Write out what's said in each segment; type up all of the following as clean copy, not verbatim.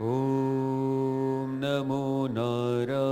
Om Namo Narayanaya.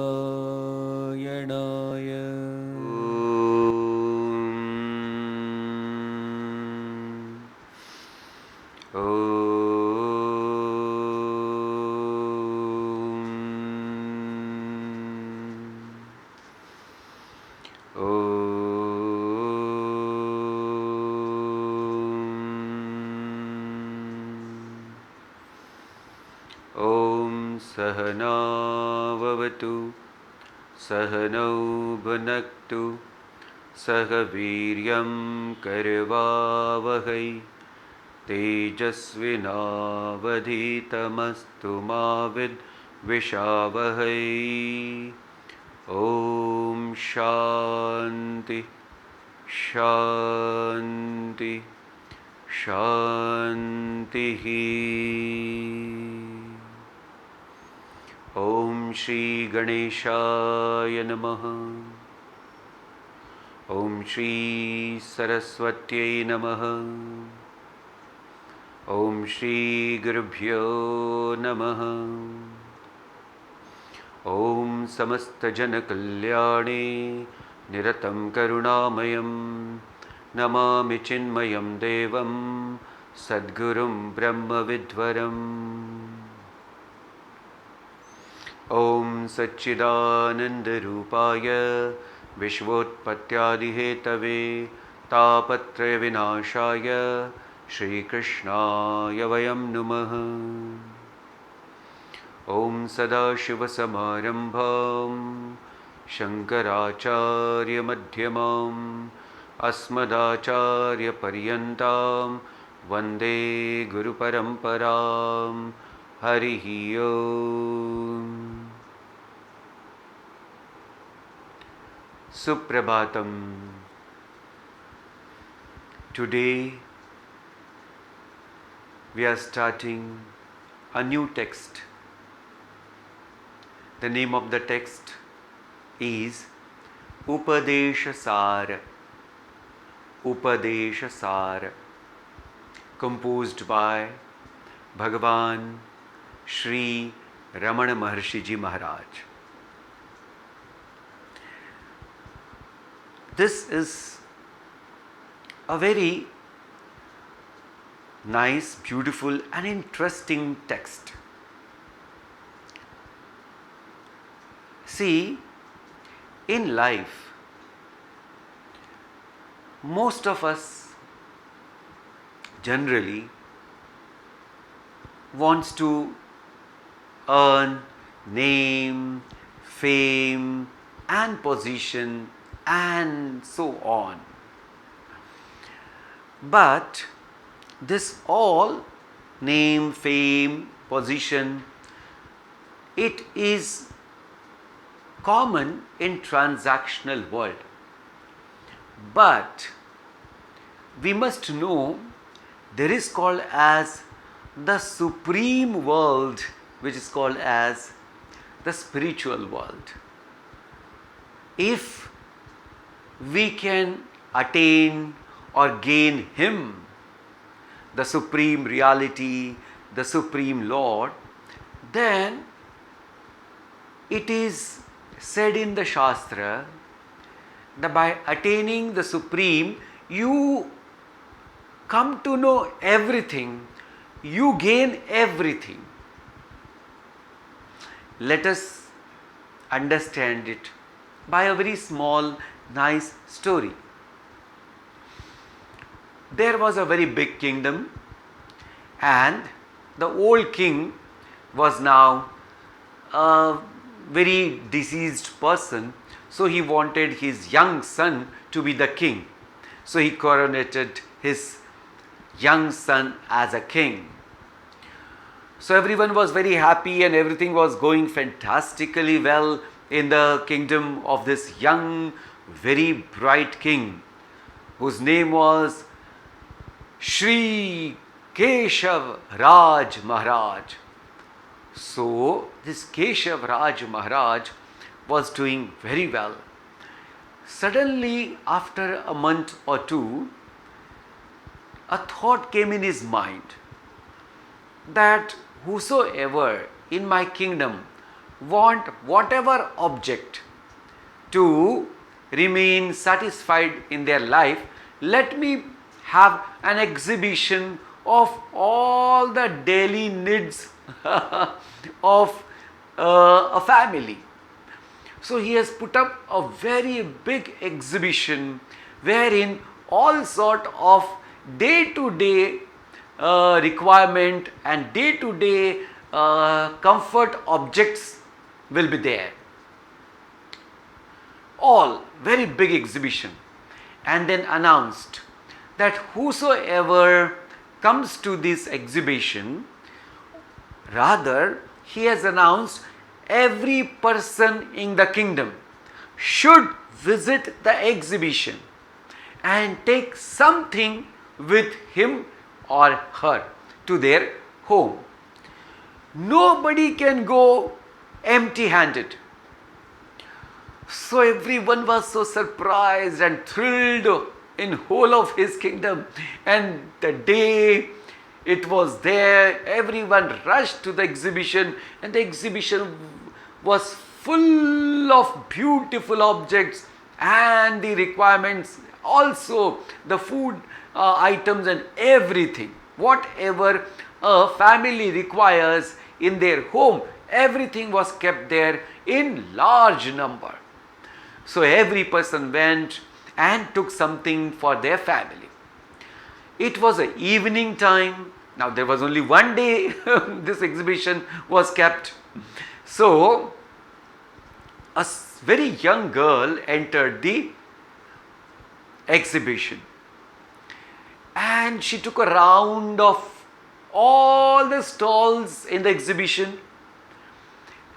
Om Sahana Vavatu Sahanau Bhunaktu Sahaviryam Karvavahai Tejasvinavadhitamastu Mavid Vishavahai. Om Shanti Shanti Shanti. Om Shri Ganeshaya Namaha. Om Shri Saraswatyai Namaha. Om Shri Gurubhyo Namaha. Om Samasta Jana Kalyane Niratam Karunamayam Namami Chinmayam Devam Sadgurum Brahma Vidvaram. Om Satchidananda Rupaya Vishvotpatyadihetave Tapatraya Vinashaya Shri Krishnaya Vayam Namaha. Om Sadashiva Samarambham Shankaracharya Madhyamam Asmadacharya Paryantam Vande Guru Paramparam. Harihi Om. Suprabhatam. Today we are starting a new text. The name of the text is Upadesha Sara. Upadesha Sara, composed by Bhagavan Shri Ramana Maharshi Ji Maharaj. This is a very nice, beautiful and interesting text. See, in life, most of us generally wants to earn name, fame and position and so on. But this all name, fame, position, it is common in transactional world. But we must know there is called as the supreme world, which is called as the spiritual world. If we can attain or gain Him, the supreme reality, the supreme Lord, then it is said in the Shastra that by attaining the supreme, you come to know everything, you gain everything. Let us understand it by a very small, nice story. There was a very big kingdom, and the old king was now a very diseased person, so he wanted his young son to be the king. So he coronated his young son as a king. So everyone was very happy and everything was going fantastically well in the kingdom of this young, very bright king, whose name was Shri Keshav Raj Maharaj. So this Keshav Raj Maharaj was doing very well. Suddenly, after a month or two, a thought came in his mind that whosoever in my kingdom want whatever object to remain satisfied in their life, let me have an exhibition of all the daily needs of a family. So he has put up a very big exhibition wherein all sort of day-to-day requirement and day-to-day comfort objects will be there. All very big exhibition, and then announced that whosoever comes to this exhibition, rather he has announced every person in the kingdom should visit the exhibition and take something with him or her to their home. Nobody can go empty-handed. So everyone was so surprised and thrilled in whole of his kingdom, and the day it was there, everyone rushed to the exhibition, and the exhibition was full of beautiful objects and the requirements, also the food items and everything. Whatever a family requires in their home, everything was kept there in large number. So every person went and took something for their family. It was an evening time. Now there was only one day this exhibition was kept. So a very young girl entered the exhibition, and she took a round of all the stalls in the exhibition,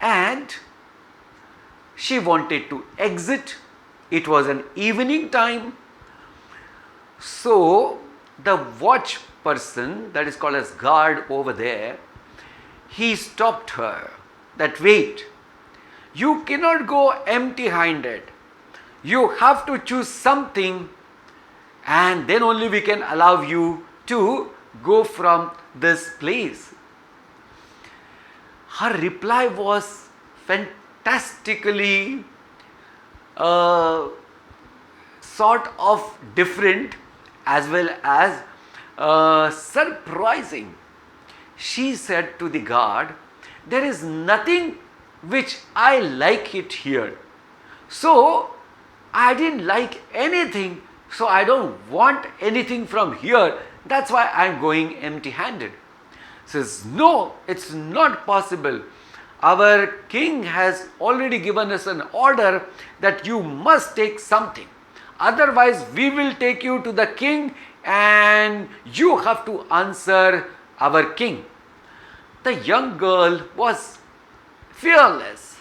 and she wanted to exit. It was an evening time. So the watch person, that is called as guard over there, he stopped her that wait, you cannot go empty-handed. You have to choose something, and then only we can allow you to go from this place. Her reply was fantastically sort of different as well as surprising. She said to the guard, there is nothing which I like it here. So I didn't like anything, so I don't want anything from here. That's why I'm going empty-handed. Says, no, it's not possible. Our king has already given us an order that you must take something. Otherwise, we will take you to the king and you have to answer our king. The young girl was fearless.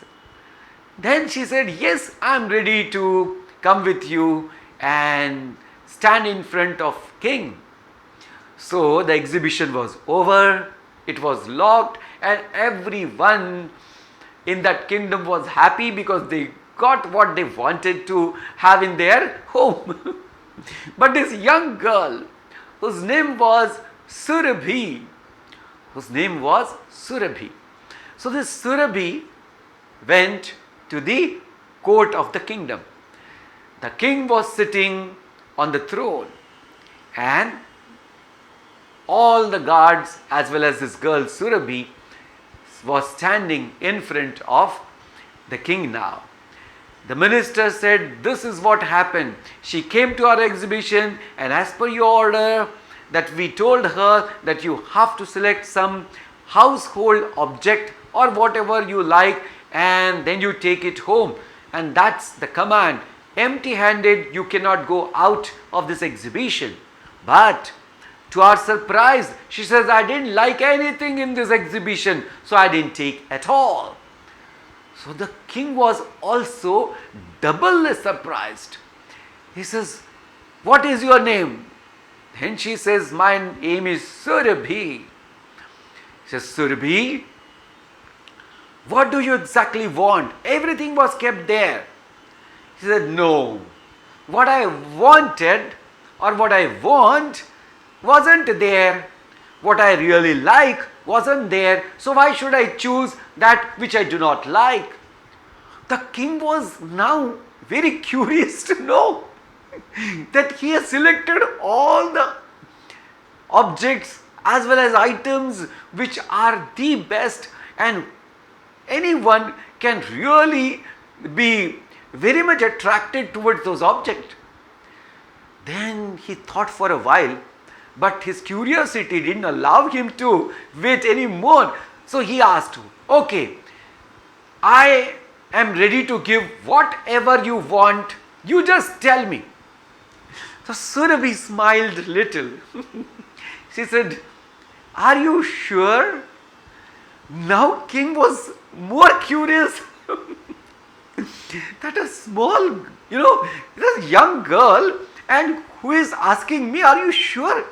Then she said, yes, I am ready to come with you and stand in front of king. So the exhibition was over, it was locked, and everyone in that kingdom was happy because they got what they wanted to have in their home. But this young girl, whose name was Surabhi, So this Surabhi went to the court of the kingdom. The king was sitting on the throne, and all the guards as well as this girl Surabhi was standing in front of the king now. The minister said, this is what happened. She came to our exhibition, and as per your order that we told her that you have to select some household object or whatever you like, and then you take it home. And that's the command. Empty-handed you cannot go out of this exhibition. But to our surprise, she says, I didn't like anything in this exhibition, so I didn't take at all. So the king was also doubly surprised. He says, what is your name? Then she says, my name is Surabhi. He says, Surabhi, what do you exactly want? Everything was kept there. He said, no, what I wanted or what I want wasn't there. What I really like wasn't there, so why should I choose that which I do not like? The king was now very curious to know that he has selected all the objects as well as items which are the best, and anyone can really be very much attracted towards those objects. Then he thought for a while, but his curiosity didn't allow him to wait anymore. So he asked, okay, I am ready to give whatever you want, you just tell me. So Surabhi smiled little. She said, are you sure? Now king was more curious that a small, this young girl, and who is asking me, are you sure?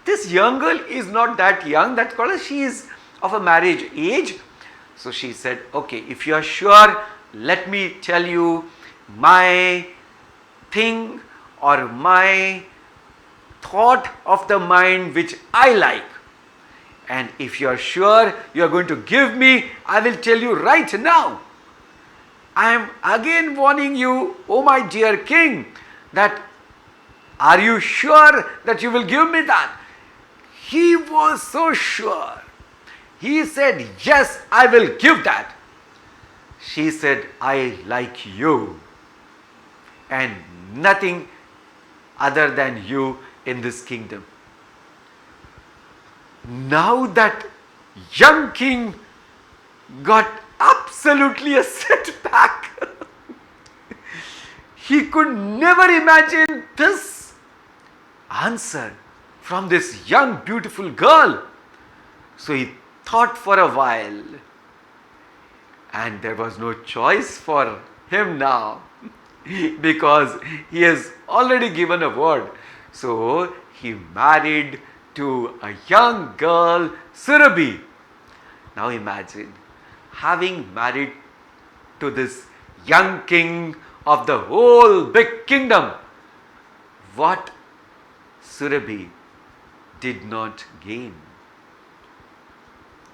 This young girl is not that young, that's called she is of a marriage age. So she said, okay, if you are sure, let me tell you my thing or my thought of the mind which I like. And if you are sure you are going to give me, I will tell you right now. I am again warning you, oh my dear king, that are you sure that you will give me that? He was so sure. He said, yes, I will give that. She said, I like you and nothing other than you in this kingdom. Now that young king got absolutely a setback. He could never imagine this answer from this young beautiful girl. So he thought for a while, and there was no choice for him now because he has already given a word. So he married to a young girl, Surabhi. Now imagine having married to this young king of the whole big kingdom. What Surabhi did not gain.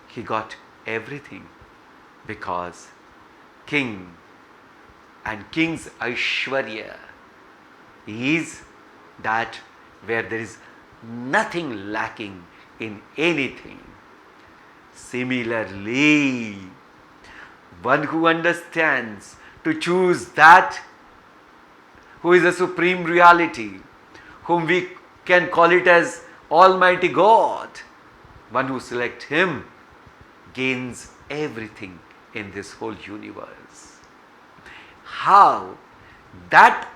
He got everything because king and king's Aishwarya is that where there is nothing lacking in anything. Similarly, one who understands to choose that who is a supreme reality, whom we can call it as Almighty God, one who selects him gains everything in this whole universe. How that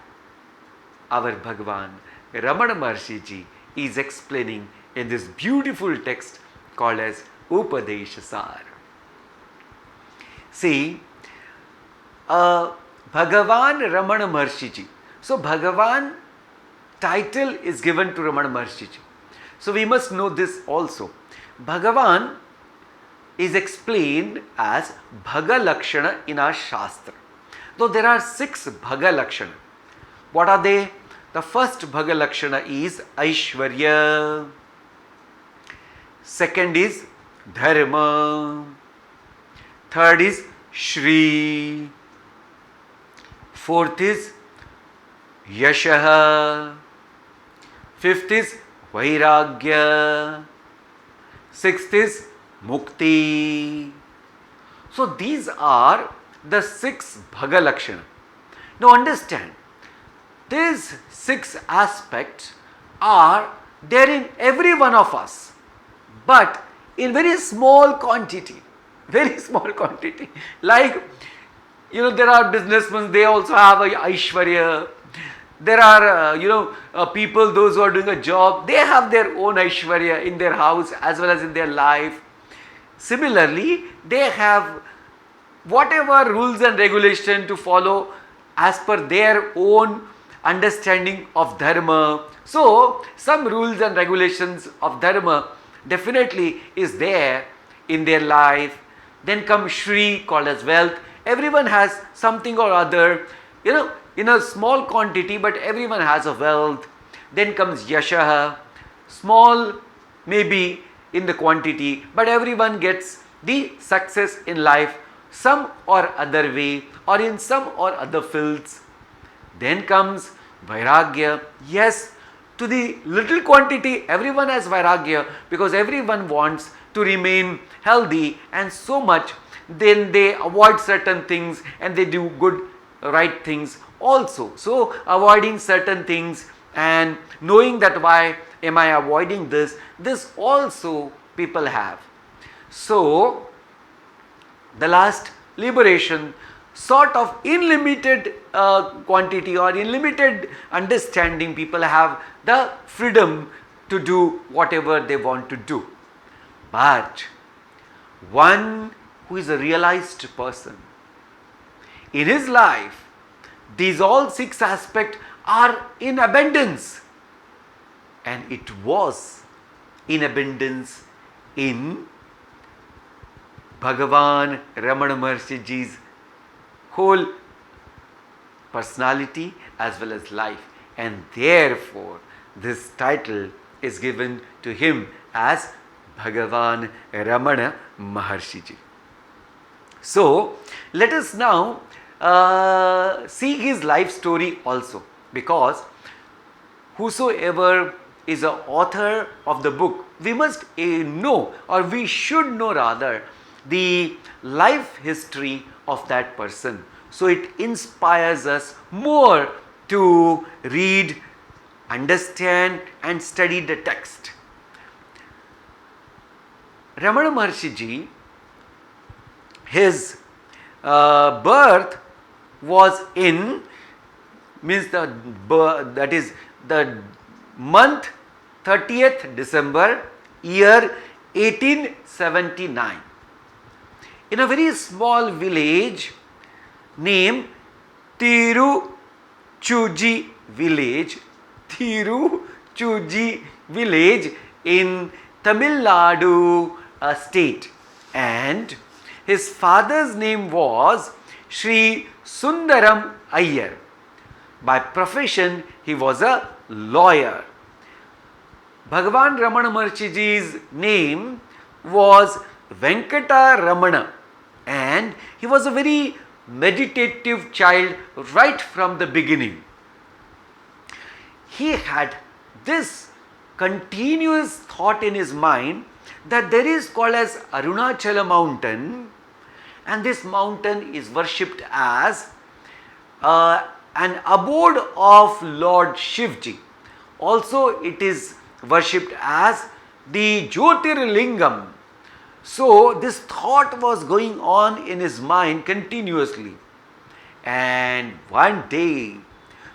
our Bhagavan Ramana Maharshi Ji is explaining in this beautiful text called as Upadesha Sara. See, Bhagavan Ramana Maharshi Ji. So Bhagavan title is given to Ramana Maharshi Ji. So we must know this also. Bhagavan is explained as Bhaga Lakshana in our Shastra. Though there are 6 Bhaga Lakshana. What are they? The first Bhaga Lakshana is Aishwarya. Second is Dharma. Third is Shri. Fourth is Yashaha. Fifth is Vairagya. Sixth is Mukti. So these are the 6 Bhaga Lakshana. Now understand, these 6 aspects are there in every one of us, but in very small quantity. Very small quantity. Like, there are businessmen, they also have a Aishwarya. There are, people, those who are doing a job, they have their own Aishwarya in their house as well as in their life. Similarly, they have whatever rules and regulation to follow as per their own understanding of Dharma. So, some rules and regulations of Dharma definitely is there in their life. Then comes Shri, called as wealth. Everyone has something or other, in a small quantity, but everyone has a wealth. Then comes Yashaha, small maybe in the quantity, but everyone gets the success in life some or other way or in some or other fields. Then comes Vairagya. Yes, to the little quantity, everyone has Vairagya because everyone wants to remain healthy and so much. Then they avoid certain things and they do good, right things also. So, avoiding certain things and knowing that why am I avoiding this, this also people have. So, the last liberation, sort of unlimited quantity or unlimited understanding, people have the freedom to do whatever they want to do. But one who is a realized person, in his life, these all 6 aspects are in abundance. And it was in abundance in Bhagavan Ramana Maharshi Ji's whole personality as well as life. And therefore, this title is given to him as Bhagavan Ramana Maharshi Ji. So, let us now see his life story also, because whosoever is an author of the book, we must know, or we should know rather, the life history of that person. So it inspires us more to read, understand and study the text. Ramana Maharshi Ji, his birth was in, that is the month 30th December year 1879 in a very small village named Tiruchuji village in Tamil Nadu state, and his father's name was Sri Sundaram Undiyar. By profession he was a lawyer. Bhagavan Ramana Maharshi Ji's name was Venkata Ramana, and he was a very meditative child right from the beginning. He had this continuous thought in his mind that there is called as Arunachala mountain, and this mountain is worshipped as an abode of Lord Shivji. Also it is worshipped as the Jyotirlingam. So this thought was going on in his mind continuously, and one day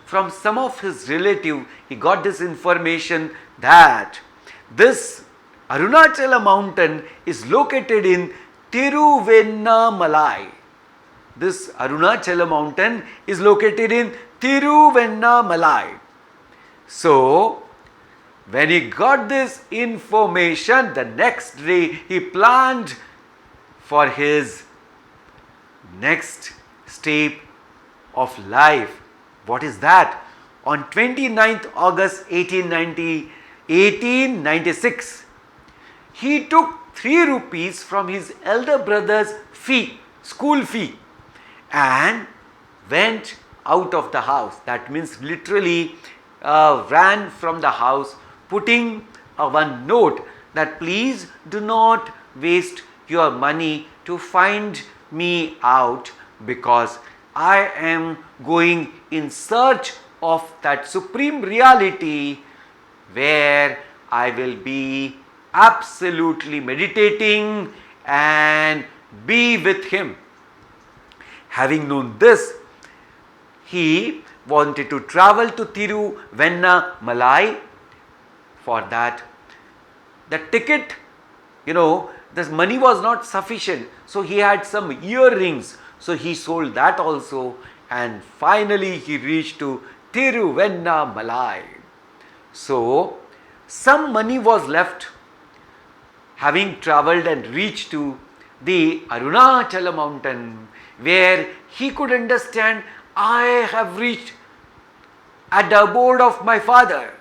from some of his relative he got this information that this Arunachala mountain is located in Tiruvennamalai. This Arunachala mountain is located in Tiruvennamalai. So when he got this information, the next day he planned for his next step of life. What is that? On 29th August 1896, he took 3 rupees from his elder brother's fee, school fee, and went out of the house. That means literally ran from the house, putting one note that please do not waste your money to find me out, because I am going in search of that supreme reality where I will be absolutely meditating and be with him. Having known this, he wanted to travel to Tiruvennamalai. For that, the ticket, this money was not sufficient, so he had some earrings, so he sold that also, and finally he reached to Tiruvennamalai. So some money was left, having travelled and reached to the Arunachala mountain, where he could understand, I have reached at the abode of my father.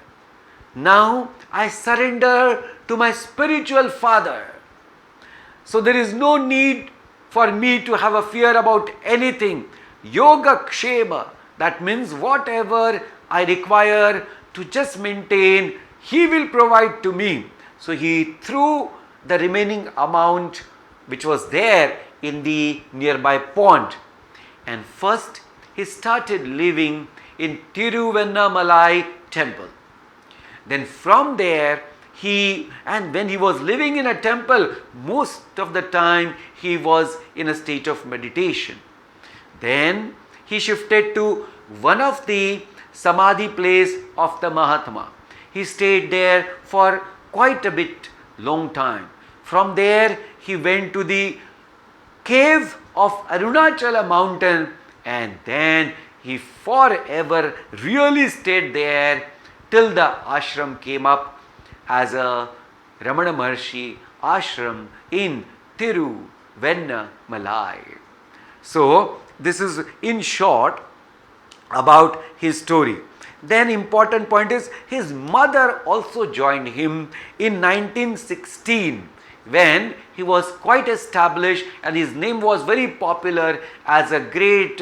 Now I surrender to to my spiritual father. So there is no need for me to have a fear about anything. Yoga Kshema, that means whatever I require to just maintain, he will provide to me. So he threw the remaining amount which was there in the nearby pond. And first he started living in Tiruvannamalai temple. Then from there when he was living in a temple, most of the time he was in a state of meditation. Then he shifted to one of the Samadhi place of the Mahatma. He stayed there for quite a bit long time. From there he went to the cave of Arunachala mountain, and then he forever really stayed there till the ashram came up as a Ramana Maharshi ashram in Tiruvannamalai. So this is in short about his story. Then important point is his mother also joined him in 1916 when he was quite established and his name was very popular as a great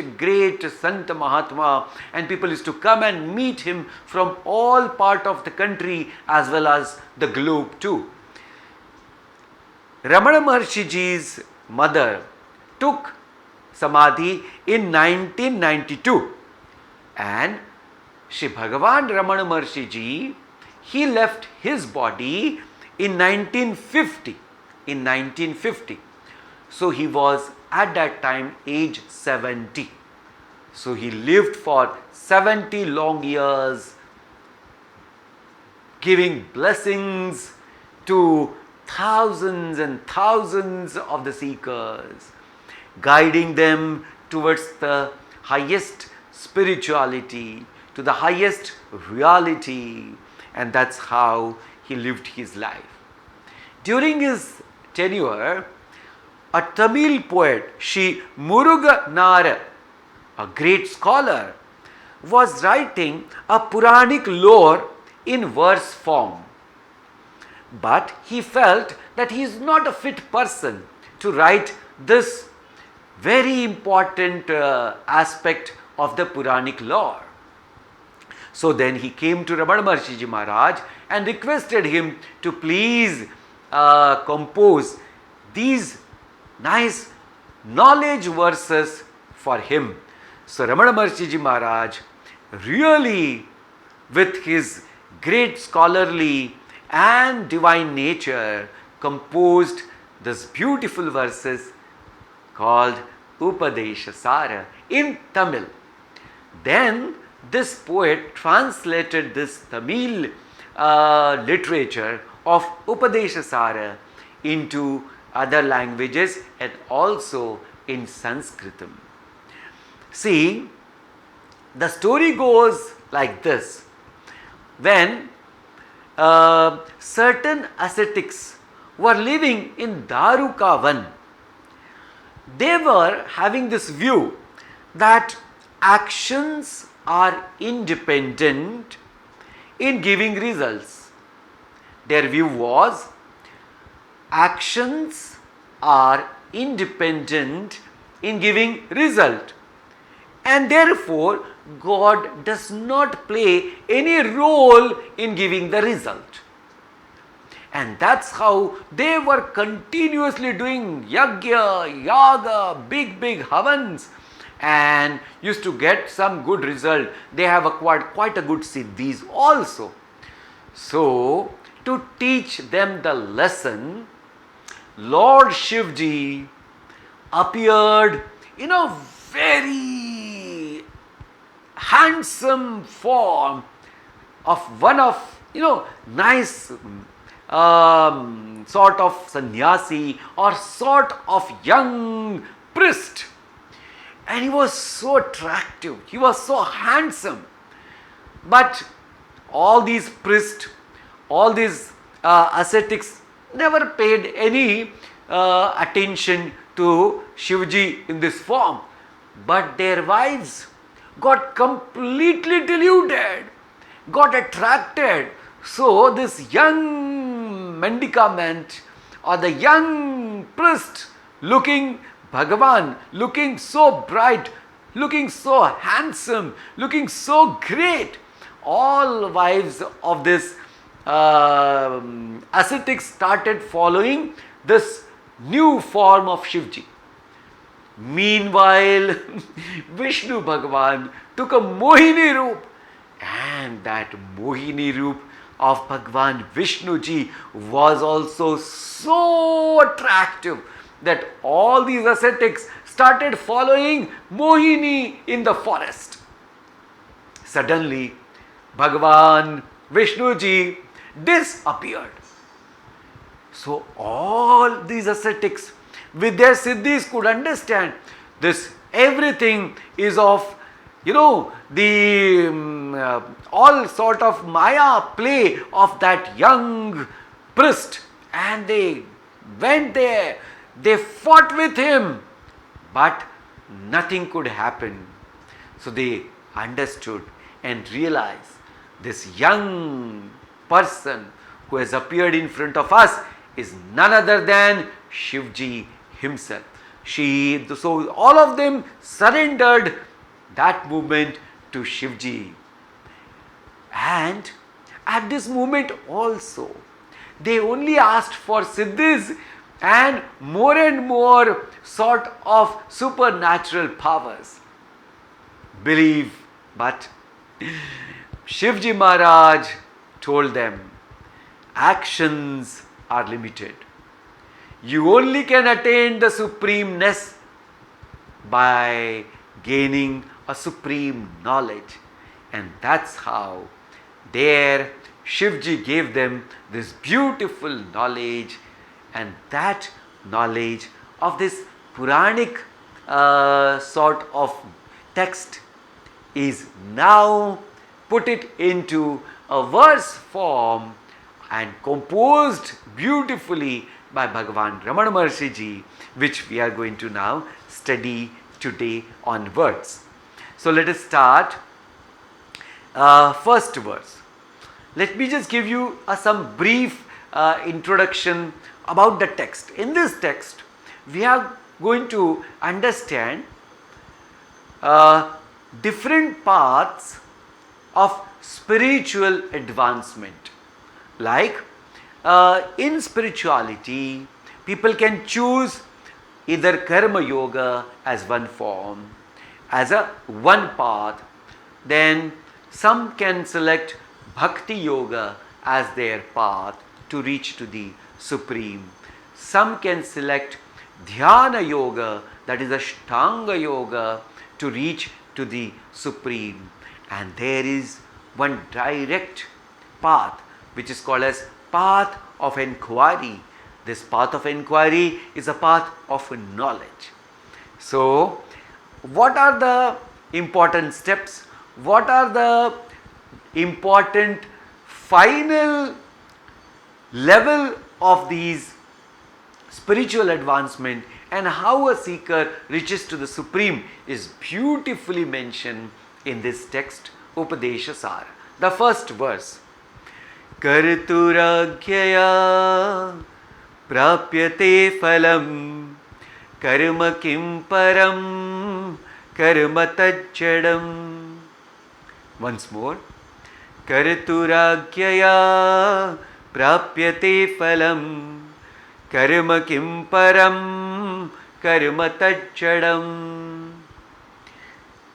Sant Mahatma, and people used to come and meet him from all part of the country as well as the globe too. Ramana Maharshi Ji's mother took Samadhi in 1992, and Shri Bhagavan Ramana Maharshi Ji, he left his body in 1950. So he was at that time age 70. So he lived for 70 long years, giving blessings to thousands and thousands of the seekers, guiding them towards the highest spirituality, to the highest reality, and that's how he lived his life. During his tenure, a Tamil poet, Sri Muruganara, a great scholar, was writing a Puranic lore in verse form. But he felt that he is not a fit person to write this very important aspect of the Puranic lore. So then he came to Ramana Maharshi Ji Maharaj and requested him to please compose these nice knowledge verses for him. So Ramana Maharshi Ji Maharaj really, with his great scholarly and divine nature, composed this beautiful verses called Upadesha Sara in Tamil. Then this poet translated this Tamil literature of Upadesha Sara into other languages and also in Sanskritam. See, the story goes like this. When certain ascetics were living in Darukavan, they were having this view that actions are independent in giving results. Their view was actions are independent in giving result, and therefore God does not play any role in giving the result. And that's how they were continuously doing yagya, yaga, big havans, and used to get some good result. They have acquired quite a good siddhis also. So, to teach them the lesson, Lord Shivji appeared in a very handsome form of one of, nice sort of sannyasi or sort of young priest. And he was so attractive, he was so handsome. But all these priests, all these ascetics never paid any attention to Shivji in this form. But their wives got completely deluded, got attracted. So this young mendicant or the young priest looking Bhagavan, looking so bright, looking so handsome, looking so great. All wives of this ascetics started following this new form of Shivji. Meanwhile, Vishnu Bhagavan took a Mohini Roop, and that Mohini Roop of Bhagavan Vishnu Ji was also so attractive that all these ascetics started following Mohini in the forest. Suddenly, Bhagavan Vishnu Ji disappeared. So all these ascetics with their siddhis could understand this everything is of the all sort of maya play of that young priest, and they went there, they fought with him, but nothing could happen. So they understood and realized this young person who has appeared in front of us is none other than Shivji himself. So all of them surrendered that moment to Shivji. And at this moment also, they only asked for siddhis and more sort of supernatural powers. Believe, but Shivji Maharaj told them, actions are limited. You only can attain the supremeness by gaining a supreme knowledge. And that's how there Shivji gave them this beautiful knowledge, and that knowledge of this Puranic sort of text is now put it into a verse form and composed beautifully by Bhagavan Ramana Maharshi Ji, which we are going to now study today onwards. So let us start first verse. Let me just give you some brief introduction about the text. In this text, we are going to understand different paths of spiritual advancement. Like in spirituality, people can choose either karma yoga as one form, as a one path. Then some can select bhakti yoga as their path to reach to the supreme. Some can select dhyana yoga, that is ashtanga yoga, to reach to the supreme. And there is one direct path which is called as path of inquiry. This path of inquiry is a path of knowledge. So, what are the important steps? What are the important final level of these spiritual advancement, and how a seeker reaches to the supreme is beautifully mentioned in this text, Upadesha Sara. The first verse. Karturaghyaya prapyate phalam karma kim param karma tajjadam. Once more. Karturaghyaya prapyate phalam karma kim param karma tajjadam.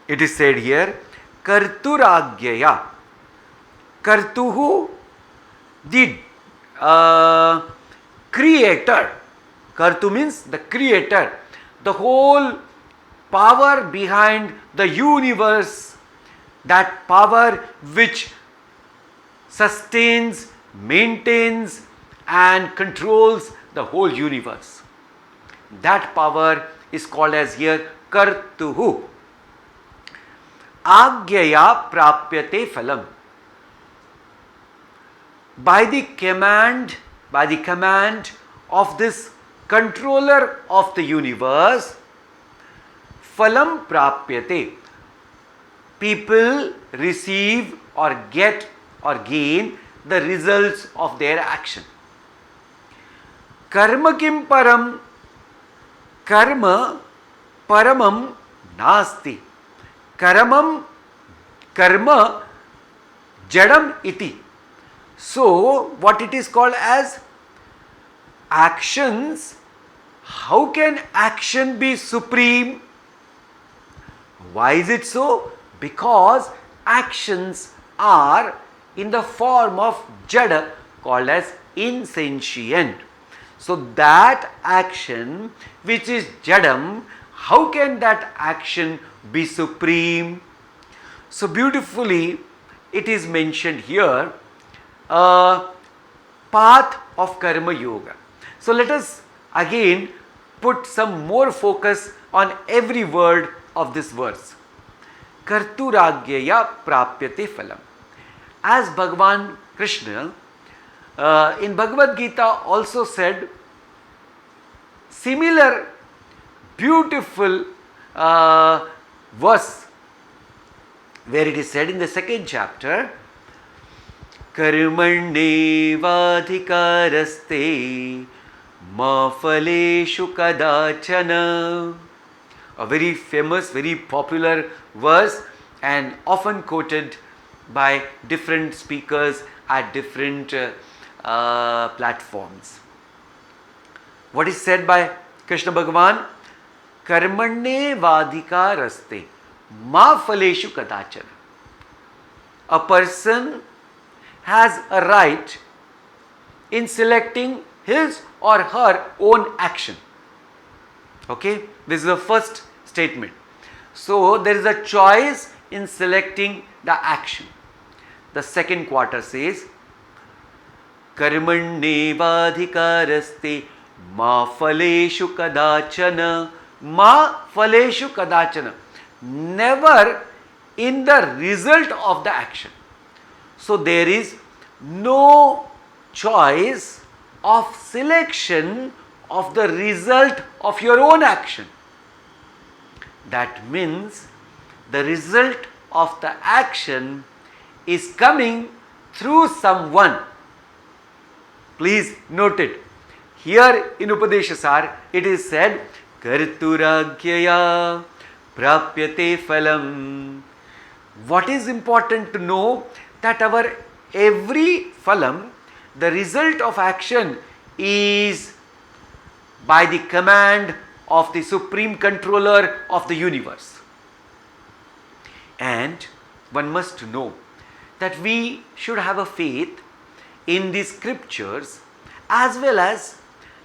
It is said here, Karturaghyaya. Kartuhu, the creator. Kartu means the creator. The whole power behind the universe, that power which sustains, maintains and controls the whole universe. That power is called as here Kartuhu. Agyaya prapyate phalam. By the command of this controller of the universe, phalam prapyate. People receive or get or gain the results of their action. Karma kim param? Karma paramam nasti. Karma jadam iti. So, what it is called as actions. How can action be supreme? Why is it so? Because actions are in the form of jada, called as insentient. So that action which is jadam, how can that action be supreme? So beautifully it is mentioned here, path of karma yoga. So let us again put some more focus on every word of this verse. Karturagyaya prapyate phalam. As Bhagavan Krishna in Bhagavad Gita also said similar beautiful verse where it is said in the second chapter, Karmanye vadhikaraste ma phaleshu kadachana. A very famous, very popular verse and often quoted by different speakers at different platforms. What is said by Krishna Bhagavan? Karmanye vadhikaraste ma phaleshu kadachana. A person has a right in selecting his or her own action. Okay, this is the first statement. So there is a choice in selecting the action. The second quarter says, Karmanye vadhikaraste ma phaleshu kadachana. Ma phaleshu kadachana. Never in the result of the action. So there is no choice of selection of the result of your own action. That means the result of the action is coming through someone. Please note it. Here in Upadesha Sara it is said, Karturagyaya prapyate phalam. What is important to know? That our every phalam, the result of action, is by the command of the supreme controller of the universe. And one must know that we should have a faith in the scriptures as well as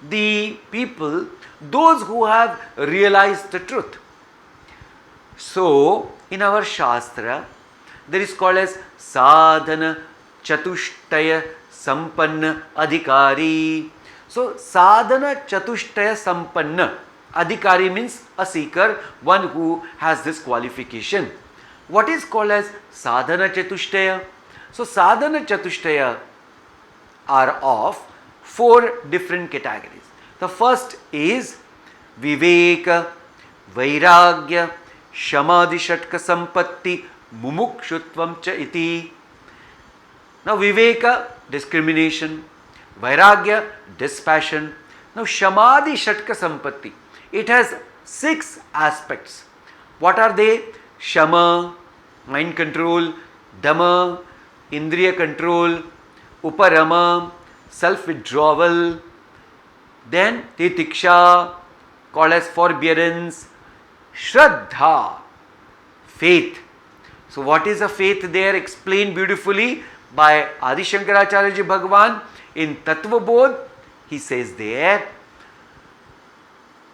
the people, those who have realized the truth. So, in our Shastra, there is called as sadhana chatushtaya sampanna adhikari. So, sadhana chatushtaya sampanna adhikari means a seeker, one who has this qualification. What is called as sadhana chatushtaya? So, sadhana chatushtaya are of 4 different categories. The first is viveka, vairagya, shamadhi shatka sampatti, mumukshutvam cha iti. Now viveka, discrimination, vairagya, dispassion. Now shamadhi shatka sampatti, it has 6 aspects. What are they? Shama, mind control; dama, indriya control; uparama, self-withdrawal; then titiksha, called as forbearance; shraddha, faith. So what is a faith there? Explained beautifully by Adi Shankaracharya Ji Bhagavan in Tattva Bodh. He says there,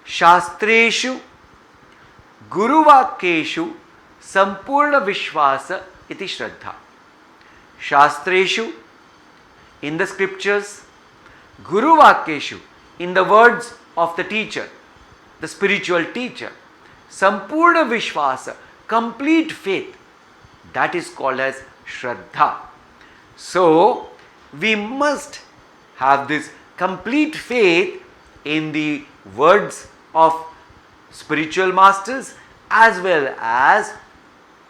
Shastreshu Guruvakeshu Sampurna Vishwasa iti Shraddha. Shastreshu, in the scriptures; Guruvakeshu, in the words of the teacher, the spiritual teacher; Sampurna Vishwasa, complete faith. That is called as Shraddha. So, we must have this complete faith in the words of spiritual masters as well as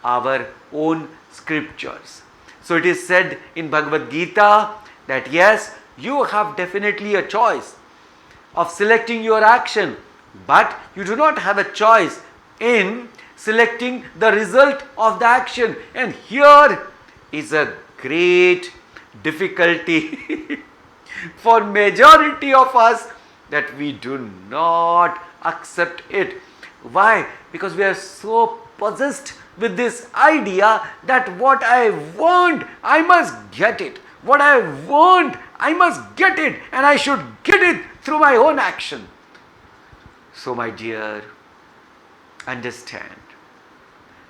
our own scriptures. So, it is said in Bhagavad Gita that yes, you have definitely a choice. of selecting your action, but you do not have a choice in selecting the result of the action. And here is a great difficulty for majority of us, that we do not accept it. Why? Because we are so possessed with this idea that what I want, I must get it. What I want, I must get it, and I should get it through my own action. So my dear, understand,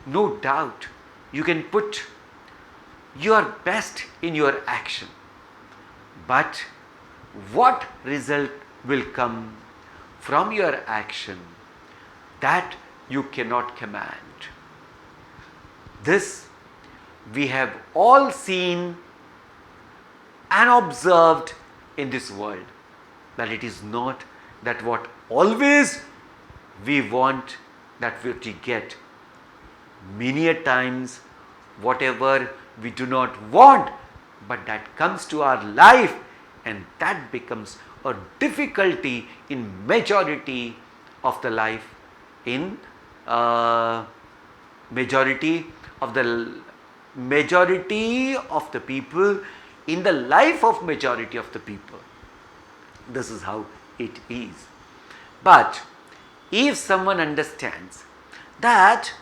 no doubt you can put your best in your action, but what result will come from your action, that you cannot command. This we have all seen and observed in this world, that it is not that what always we want, that what we get. Many a times whatever we do not want, but that comes to our life, and that becomes a difficulty in majority of the life, in majority of the people, in the life of majority of the people. This is how it is. But if someone understands that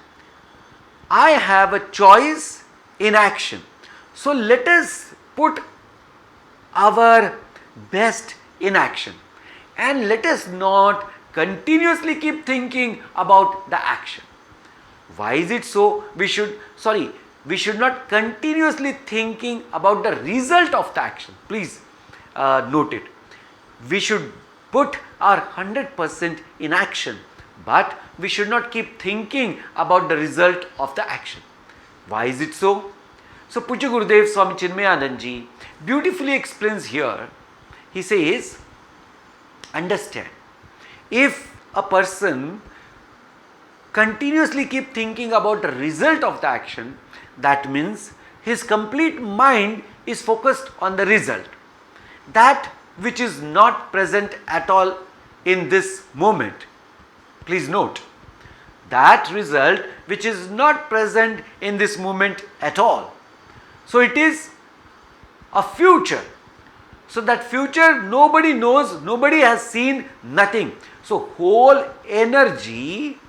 I have a choice in action, so let us put our best in action, and let us not continuously keep thinking about the action. Why is it so? We should not continuously thinking about the result of the action. Please note it. We should put our 100% in action, but we should not keep thinking about the result of the action. Why is it so? So Pujya Gurudev Swami Chinmayanand Ji beautifully explains here. He says, understand, if a person continuously keep thinking about the result of the action, that means his complete mind is focused on the result, that which is not present at all in this moment. Please note, that result which is not present in this moment at all. So it is a future. So that future nobody knows, nobody has seen, nothing. So whole energy,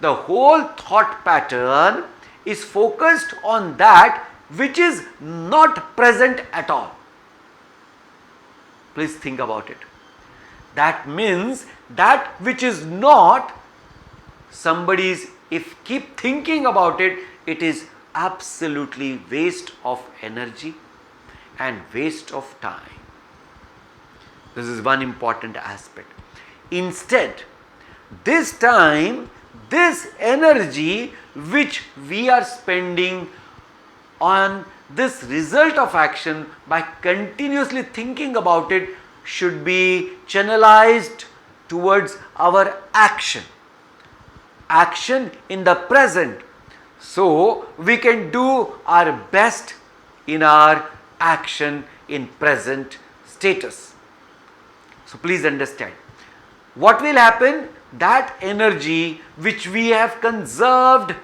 the whole thought pattern is focused on that which is not present at all. Please think about it. That means that which is not, somebody's, if keep thinking about it, it is absolutely waste of energy and waste of time. This is one important aspect. Instead, this time, this energy which we are spending on this result of action, by continuously thinking about it, should be channelized towards our action. Action in the present. So we can do our best in our action in present status. So please understand, what will happen? That energy which we have conserved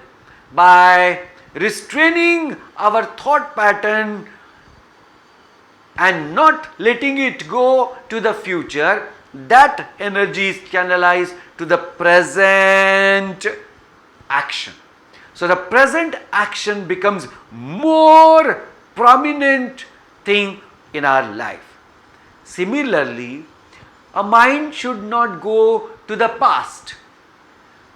by restraining our thought pattern and not letting it go to the future, that energy is channelized to the present action. So the present action becomes more prominent thing in our life. Similarly, a mind should not go to the past,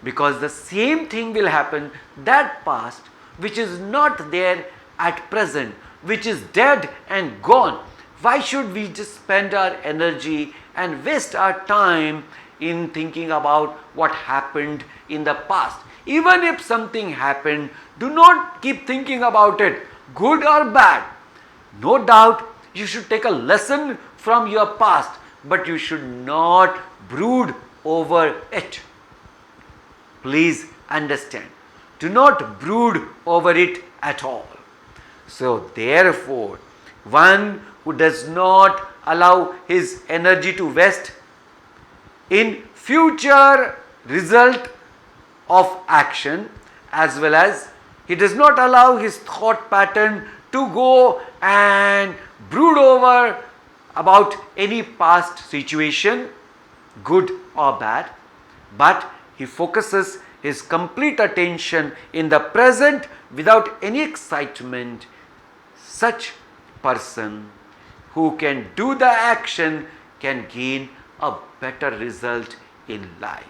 because the same thing will happen. That past which is not there at present, which is dead and gone, why should we just spend our energy and waste our time in thinking about what happened in the past? Even if something happened, do not keep thinking about it, good or bad. No doubt you should take a lesson from your past, but you should not brood over it. Please understand, do not brood over it at all. So therefore, one who does not allow his energy to waste in future result of action, as well as he does not allow his thought pattern to go and brood over about any past situation, good or bad, but he focuses his complete attention in the present without any excitement. Such person who can do the action can gain a better result in life.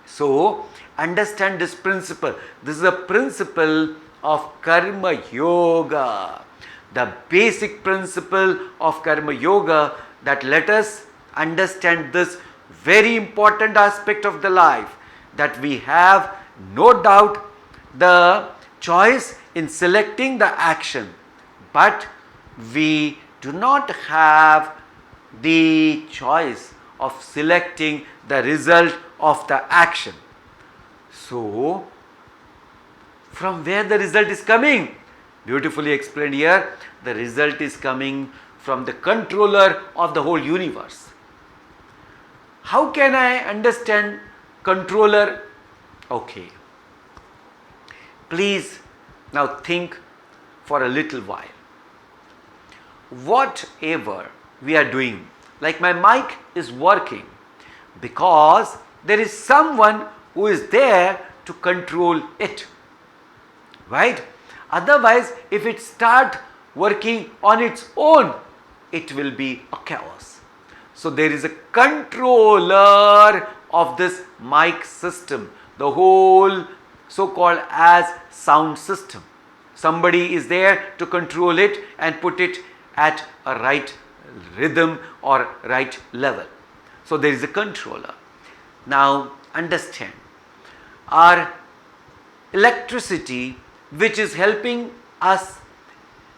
So, understand this principle. This is a principle of Karma Yoga. The basic principle of Karma Yoga, that let us understand this very important aspect of the life, that we have no doubt the choice in selecting the action, but we do not have the choice of selecting the result of the action. So, from where the result is coming? Beautifully explained here. The result is coming from the controller of the whole universe. How can I understand controller? Okay. Please now think for a little while. Whatever we are doing, like my mic is working because there is someone who is there to control it, right? Otherwise, if it start working on its own, it will be a chaos. So there is a controller of this mic system, the whole so-called as sound system. Somebody is there to control it and put it at a right rhythm or right level. So there is a controller. Now understand, our electricity, which is helping us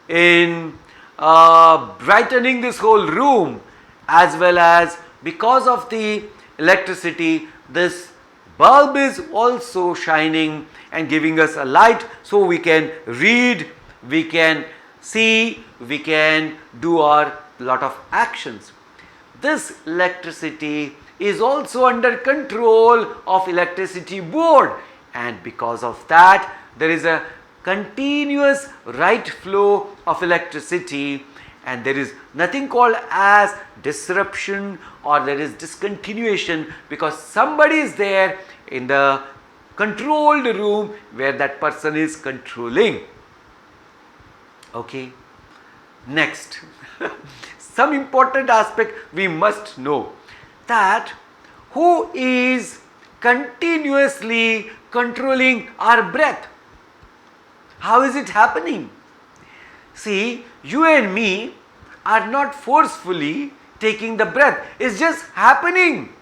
in brightening this whole room, as well as because of the electricity, this bulb is also shining and giving us a light, so we can read, we can see, we can do our lot of actions. This electricity is also under control of electricity board, and because of that there is a continuous right flow of electricity, and there is nothing called as disruption or there is discontinuation, because somebody is there in the controlled room where that person is controlling. Okay. Next, some important aspect we must know, that who is continuously controlling our breath? How is it happening? See, you and me are not forcefully taking the breath. It's just happening.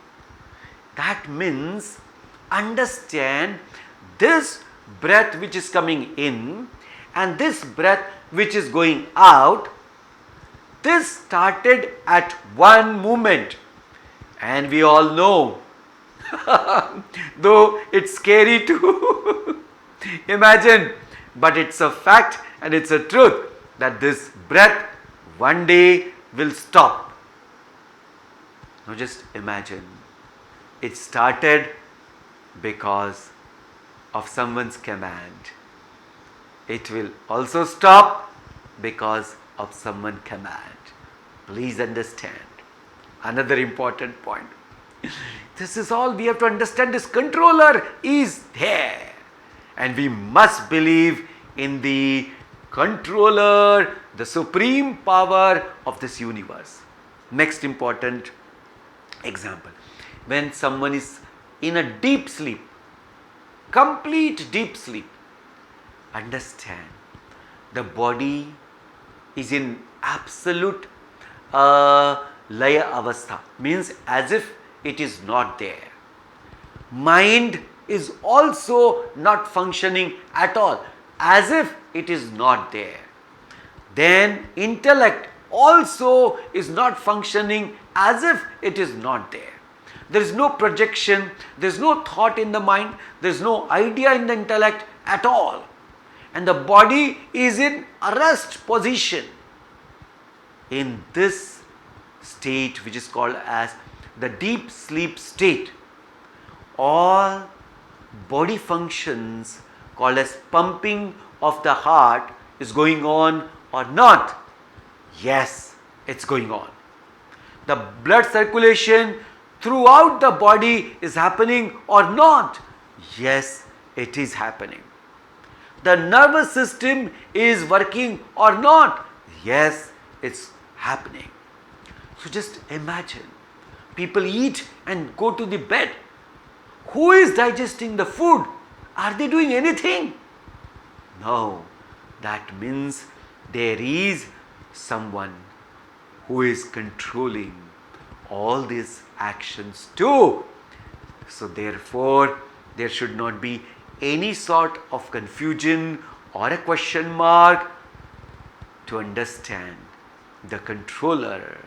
That means understand, this breath which is coming in and this breath which is going out, this started at one moment. And we all know, though it's scary to imagine, but it's a fact and it's a truth, that this breath one day will stop. Now just imagine, it started because of someone's command. It will also stop because of someone's command. Please understand. Another important point. This is all we have to understand. This controller is there. And we must believe in the controller, the supreme power of this universe. Next important example. When someone is in a deep sleep, complete deep sleep, understand, the body is in absolute laya avastha, means as if it is not there. Mind is also not functioning at all, as if it is not there. Then intellect also is not functioning as if it is not there. There is no projection, there is no thought in the mind, there is no idea in the intellect at all. And the body is in a rest position. In this state, which is called as the deep sleep state, all body functions called as pumping of the heart is going on or not? Yes, it's going on. The blood circulation throughout the body is happening or not? Yes, it is happening. The nervous system is working or not? Yes, it's happening. So just imagine, people eat and go to the bed. Who is digesting the food? Are they doing anything? No. That means there is someone who is controlling all these actions too. So therefore, there should not be any sort of confusion or a question mark to understand the controller,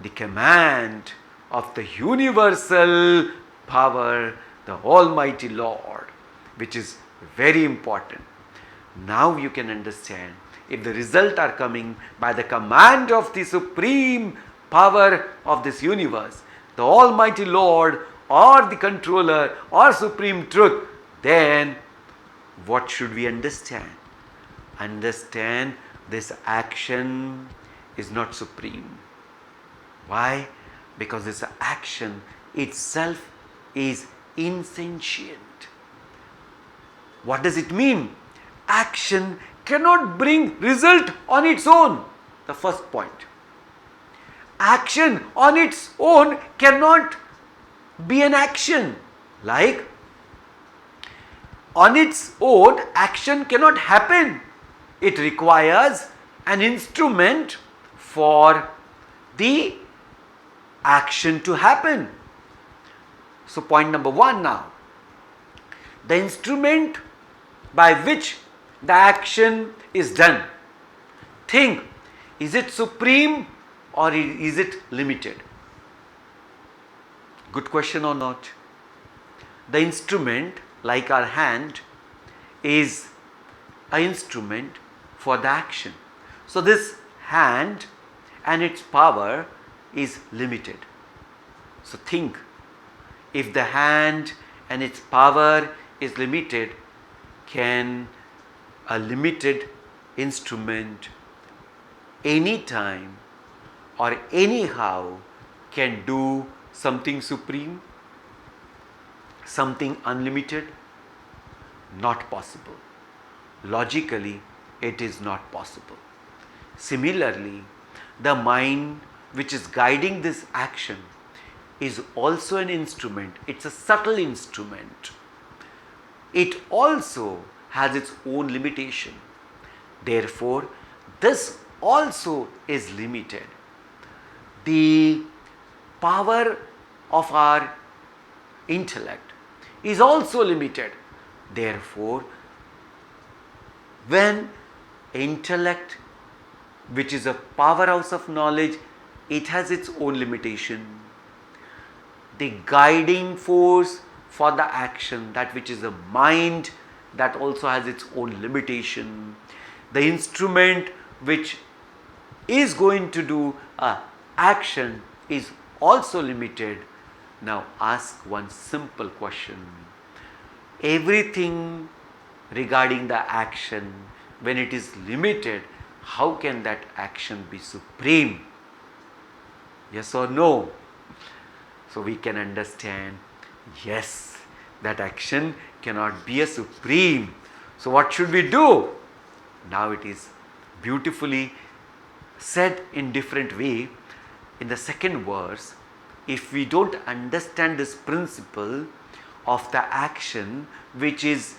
the command of the universal power, the Almighty Lord, which is very important. Now you can understand, if the results are coming by the command of the supreme power of this universe, the Almighty Lord or the controller or supreme truth, then what should we understand? Understand this action is not supreme. Why? Because this action itself is insentient. What does it mean? Action cannot bring result on its own. The first point. Action on its own cannot be an action. Like, on its own, action cannot happen. It requires an instrument for the action to happen. So point number one now. The instrument by which the action is done. Think, is it supreme or is it limited? Good question or not? The instrument, like our hand, is an instrument for the action. So this hand and its power is limited. So think, if the hand and its power is limited, can a limited instrument anytime or anyhow can do something supreme, something unlimited? Not possible. Logically, it is not possible. Similarly, the mind which is guiding this action is also an instrument. It's a subtle instrument. It also has its own limitation. Therefore, this also is limited. The power of our intellect is also limited. Therefore, when intellect, which is a powerhouse of knowledge, it has its own limitation. The guiding force for the action, that which is the mind, that also has its own limitation. The instrument which is going to do a action is also limited. Now ask one simple question. Everything regarding the action, when it is limited, how can that action be supreme? Yes or no? So we can understand, yes, that action cannot be a supreme. So what should we do? Now it is beautifully said in different way. In the second verse, if we don't understand this principle of the action which is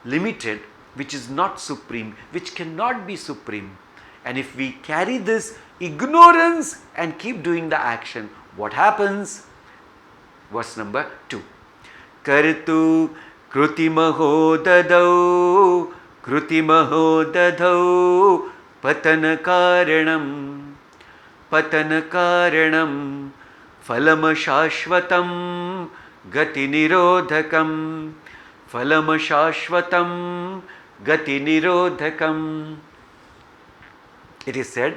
limited, which is not supreme, which cannot be supreme, and if we carry this ignorance and keep doing the action, what happens? Verse number 2. Kartu krutimaho dadau krutimaho dadau patana karanam phalam shashvatam gati nirodhakam phalam shashvatam gati nirodhakam. It is said,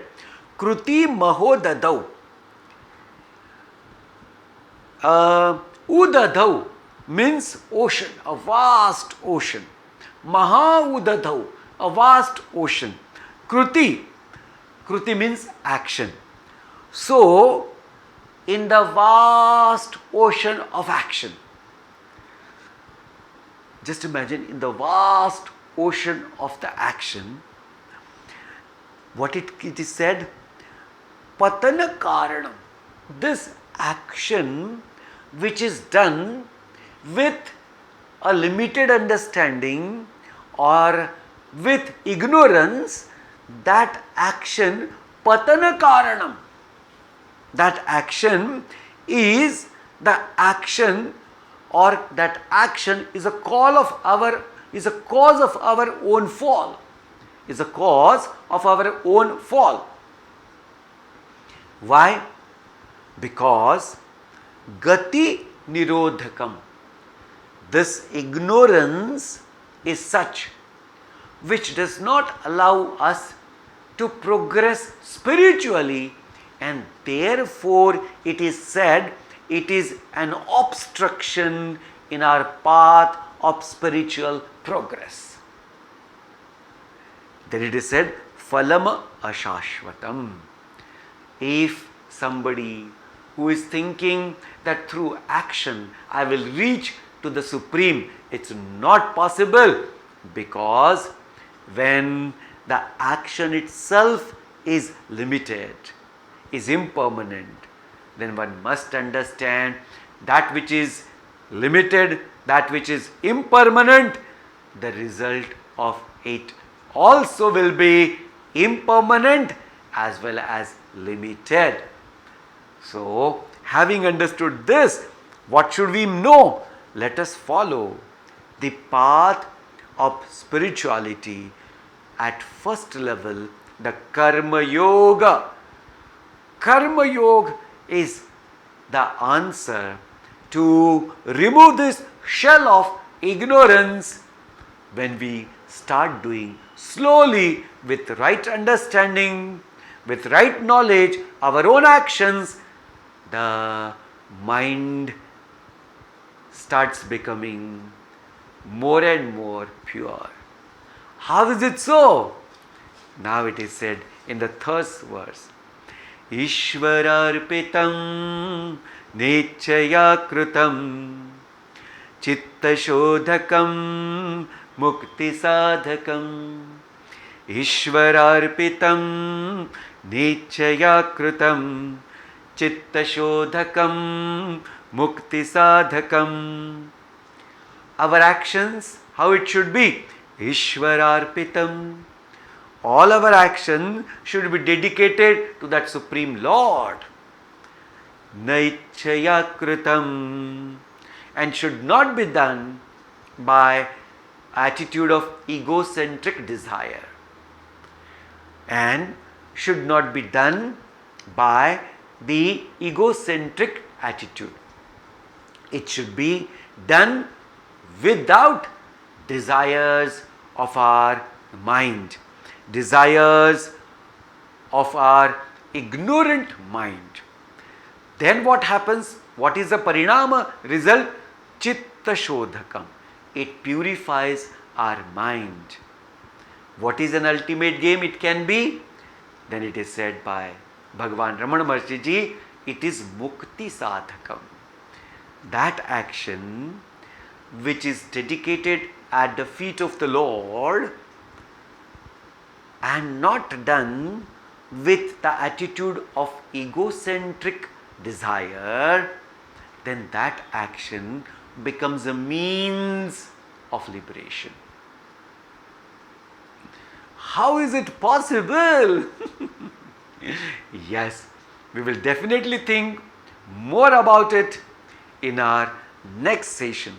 Kruti maho dadau. Udadhau means ocean, a vast ocean. Maha Udadhau, a vast ocean. Kruti, Kruti means action. So, in the vast ocean of action, just imagine in the vast ocean of the action, what it is said, Patana Karanam, this action which is done with a limited understanding or with ignorance, that action, Patana Karanam, that action is the action, or that action is a cause of our own fall. Is a cause of our own fall. Why? Because Gati Nirodhakam. This ignorance is such which does not allow us to progress spiritually, and therefore it is said it is an obstruction in our path of spiritual progress. Then it is said, Phalam Ashashvatam. If somebody who is thinking that through action I will reach to the Supreme, it's not possible, because when the action itself is limited, is impermanent, then one must understand that which is limited, that which is impermanent, the result of it also will be impermanent as well as limited. So, having understood this, what should we know? Let us follow the path of spirituality at first level, the Karma Yoga. Karma Yoga is the answer to remove this shell of ignorance. When we start doing slowly with right understanding, with right knowledge, our own actions, the mind starts becoming more and more pure. How is it so? Now it is said in the third verse, Ishwararpitam Nechaya Krutam Chitta Shodhakam Mukti Sadhakam. Ishwararpitam Nechaya Krutam Chitta Shodhakam Mukti Sadhakam. Our actions, how it should be? Ishwararpitam. All our action should be dedicated to that Supreme Lord. Naichaya Kritam. And should not be done by attitude of egocentric desire. And should not be done by the egocentric attitude. It should be done without desires of our mind, desires of our ignorant mind. Then what happens? What is the parinama result? Chitta Shodhakam. It purifies our mind. What is an ultimate game it can be? Then it is said by Bhagavan Ramana Maharshi Ji, it is Mukti Sadhakam. That action which is dedicated at the feet of the Lord and not done with the attitude of egocentric desire, then that action becomes a means of liberation. How is it possible? Yes, we will definitely think more about it in our next session.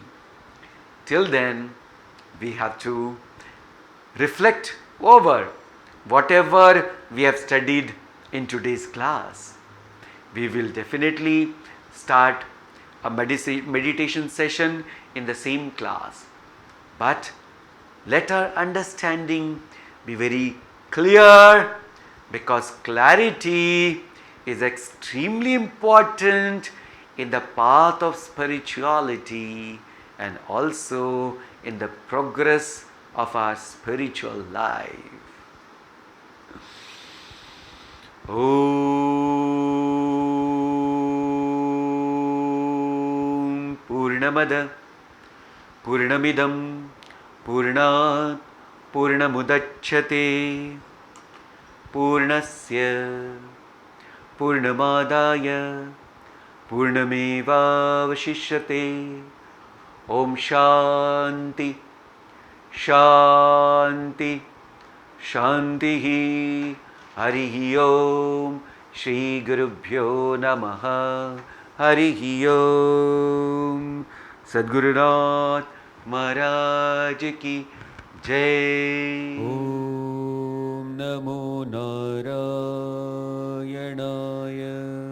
Till then, we have to reflect over whatever we have studied in today's class. We will definitely start a meditation session in the same class. But let our understanding be very clear, because clarity is extremely important in the path of spirituality and also in the progress of our spiritual life. Om Purnamada Purnamidam Purnat Purnamudachyate Purnasya Purnamadaya Purnamevavashishyate. Om Shanti Shanti Shantihi. Harihi Om. Shri Gurubhyo Namaha. Harihi Om. Sadgurunath Maharaj Ki Jai. Om Namo Narayanaya.